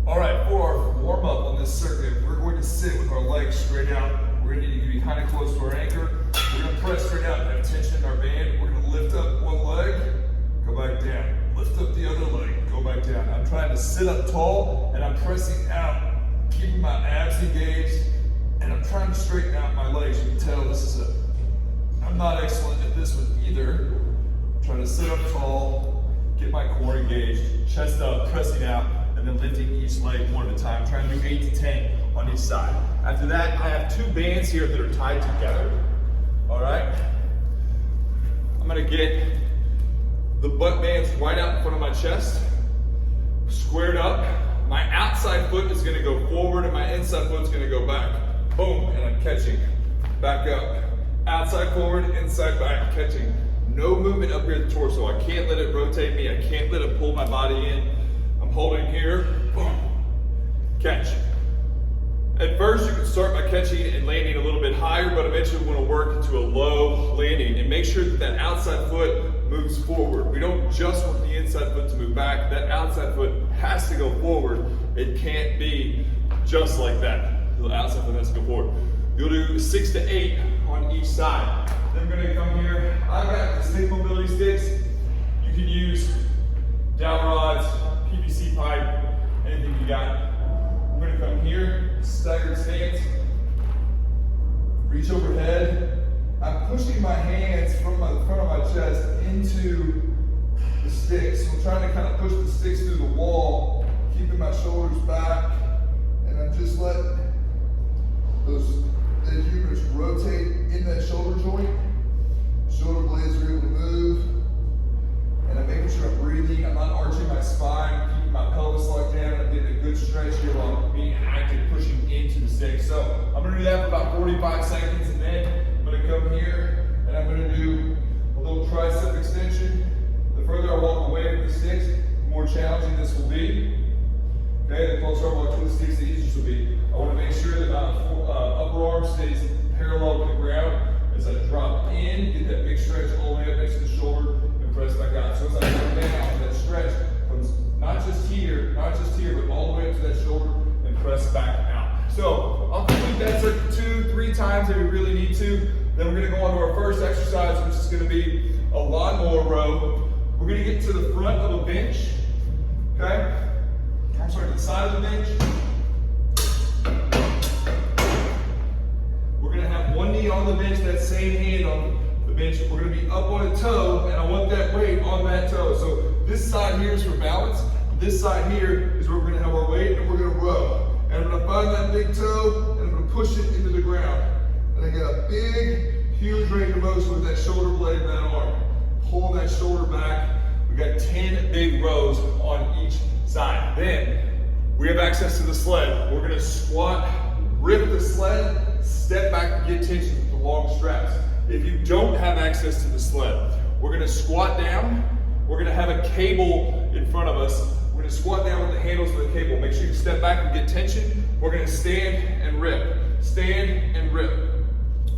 All right, for our warm up on this circuit, we're going to sit with our legs straight out. We're going to need to be kind of close to our anchor. We're going to press straight out and have tension in our band. We're going to lift up one leg, go back down. Lift up the other leg, go back down. I'm trying to sit up tall and I'm pressing out, keeping my abs engaged, and I'm trying to straighten out my legs. You can tell I'm not excellent at this one either. I'm trying to sit up tall, get my core engaged, chest up, pressing out, and then lifting each leg one at a time, trying to do 8 to 10 on each side. After that, I have 2 bands here that are tied together. All right? I'm gonna get the butt bands right out in front of my chest, squared up. My outside foot is gonna go forward and my inside foot is gonna go back. Boom, and I'm catching. Back up. Outside forward, inside back, catching. No movement up here at the torso. I can't let it rotate me. I can't let it pull my body in. I'm holding here, boom, catch. At first, you can start by catching and landing a little bit higher, but eventually we want to work into a low landing and make sure that that outside foot moves forward. We don't just want the inside foot to move back. That outside foot has to go forward. It can't be just like that. The outside foot has to go forward. You'll do 6 to 8 on each side. Then we're going to come here. I've got the stick mobility sticks. You can use dowel rods, PVC pipe, anything you got. We're going to come here, staggered stance, reach overhead. I'm pushing my hands from the front of my chest into the sticks. So I'm trying to kind of push the sticks through the wall, keeping my shoulders back, and I'm just letting the humerus rotate in that shoulder joint. Shoulder blades are able to move, and I'm making sure I'm breathing. I'm not arching my spine, keeping my pelvis locked down. I'm getting a good stretch here while I'm being active, pushing into the stick. So I'm going to do that for about 45 seconds, and then I'm going to come here and I'm going to do a little tricep extension. The further I walk away from the sticks, the more challenging this will be. Okay, the closer I walk to the sticks, the easier this will be. I want to make sure that my upper arm stays parallel with the ground as I drop in, get that big stretch all the way up next to the shoulder, and press back out. So as I come down, that stretch comes not just here, but all the way up to that shoulder and press back out. So I'll complete that circuit 2, 3 times if we really need to. Then we're going to go on to our first exercise, which is going to be a lawnmower row. We're going to get to the front of a bench, okay? I'm sorry, to the side of the bench. We're going to have one knee on the bench, that same hand on the bench. We're going to be up on a toe, and I want that weight on that toe. So this side here is for balance. This side here is where we're going to have our weight, and we're going to row. And I'm going to find that big toe, and I'm going to push it into the ground. And I get a big, huge range of motion with that shoulder blade and that arm. Pulling that shoulder back. We got 10 big rows on each side. Then we have access to the sled. We're going to squat, rip the sled, step back and get tension with the long straps. If you don't have access to the sled, we're going to squat down. We're going to have a cable in front of us. We're going to squat down with the handles of the cable. Make sure you step back and get tension. We're going to stand and rip. Stand and rip.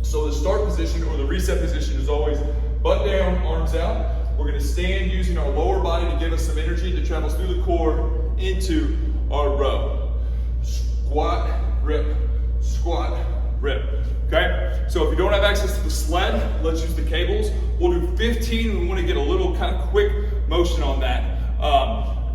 So the start position or the reset position is always butt down, arms out. We're going to stand using our lower body to give us some energy that travels through the core into our row. Squat, rip, squat, rip. Okay? So if you don't have access to the sled, let's use the cables. We'll do 15. We want to get a little kind of quick motion on that.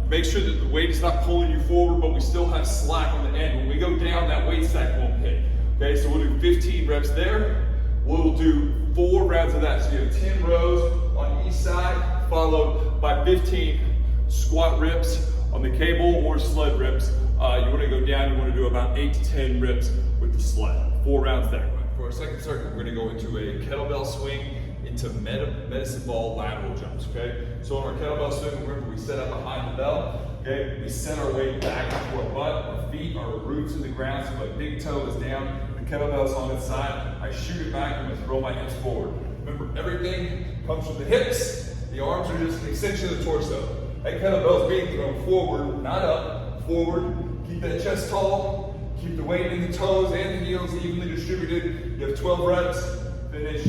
Make sure that the weight is not pulling you forward, but we still have slack on the end. When we go down, that weight stack won't hit. Okay, so we'll do 15 reps there. We'll do 4 rounds of that. So you have 10 rows on each side, followed by 15 squat rips on the cable or sled rips. You want to go down, you want to do about 8 to 10 rips with the sled. 4 rounds there. For our second circuit, we're going to go into a kettlebell swing into medicine ball lateral jumps, okay? So on our kettlebell swing, remember we set up behind the bell, okay? We set our weight back into our butt, our feet, our roots in the ground, so my big toe is down, the kettlebell's on its side, I shoot it back, I'm gonna throw my hips forward. Remember, everything comes from the hips, the arms are just an extension of the torso. That kettlebell's being thrown forward, not up, forward. Keep that chest tall, keep the weight in the toes and the heels evenly distributed. You have 12 reps, finish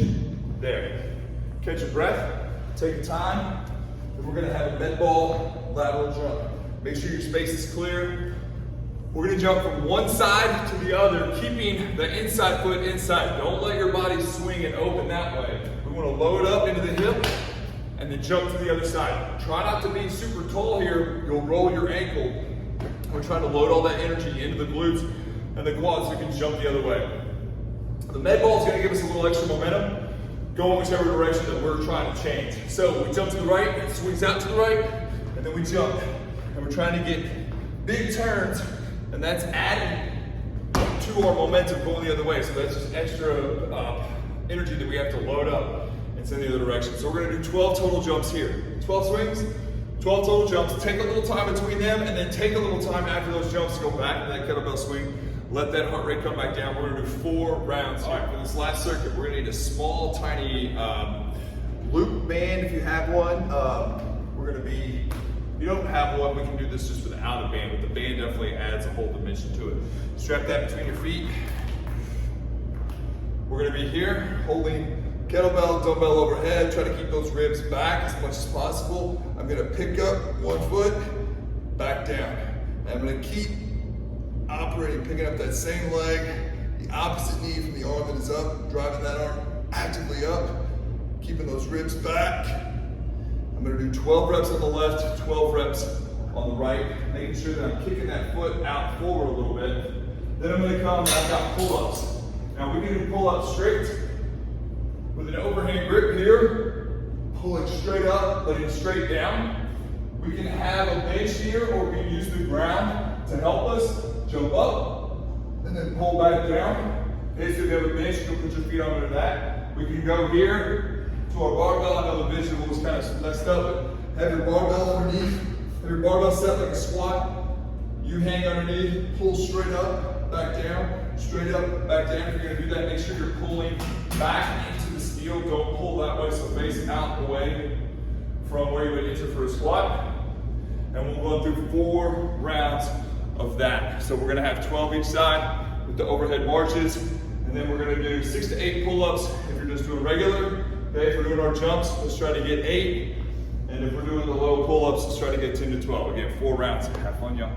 there. Catch your breath, take your time, and we're gonna have a med ball lateral jump. Make sure your space is clear. We're gonna jump from one side to the other, keeping the inside foot inside. Don't let your body swing and open that way. We wanna load up into the hip and then jump to the other side. Try not to be super tall here. You'll roll your ankle. We're trying to load all that energy into the glutes and the quads so you can jump the other way. The med ball is gonna give us a little extra momentum, going whichever direction that we're trying to change. So we jump to the right, it swings out to the right, and then we jump. And we're trying to get big turns, and that's adding to our momentum going the other way. So that's just extra energy that we have to load up and send the other direction. So we're gonna do 12 total jumps here. 12 swings, 12 total jumps. Take a little time between them, and then take a little time after those jumps to go back to that kettlebell swing. Let that heart rate come back down. We're gonna do 4 rounds. All right, for this last circuit, we're gonna need a small, tiny loop band if you have one. If you don't have one, we can do this just without a band, but the band definitely adds a whole dimension to it. Strap that between your feet. We're gonna be here, holding kettlebell, dumbbell overhead. Try to keep those ribs back as much as possible. I'm gonna pick up one foot, back down. And I'm gonna keep operating, picking up that same leg, the opposite knee from the arm that is up, driving that arm actively up, keeping those ribs back. I'm gonna do 12 reps on the left, 12 reps on the right, making sure that I'm kicking that foot out forward a little bit. Then I'm gonna come and I've got pull-ups. Now we can do pull-ups straight with an overhand grip here, pulling straight up, letting straight down. We can have a bench here, or we can use the ground to help us. Jump up, and then pull back down. Okay, so if you have a bench, you can put your feet under that. We can go here to our barbell. I know the visual was kind of messed up, but have your barbell underneath. Have your barbell set like a squat. You hang underneath, pull straight up, back down, straight up, back down. If you're gonna do that, make sure you're pulling back into the steel. Don't pull that way, so face out away from where you would enter for a squat. And we'll go through 4 rounds of that. So we're gonna have 12 each side with the overhead marches, and then we're gonna do 6 to 8 pull-ups if you're just doing regular. Okay, if we're doing our jumps, let's try to get 8. And if we're doing the low pull-ups, let's try to get 10 to 12. Again, 4 rounds. Have fun, y'all.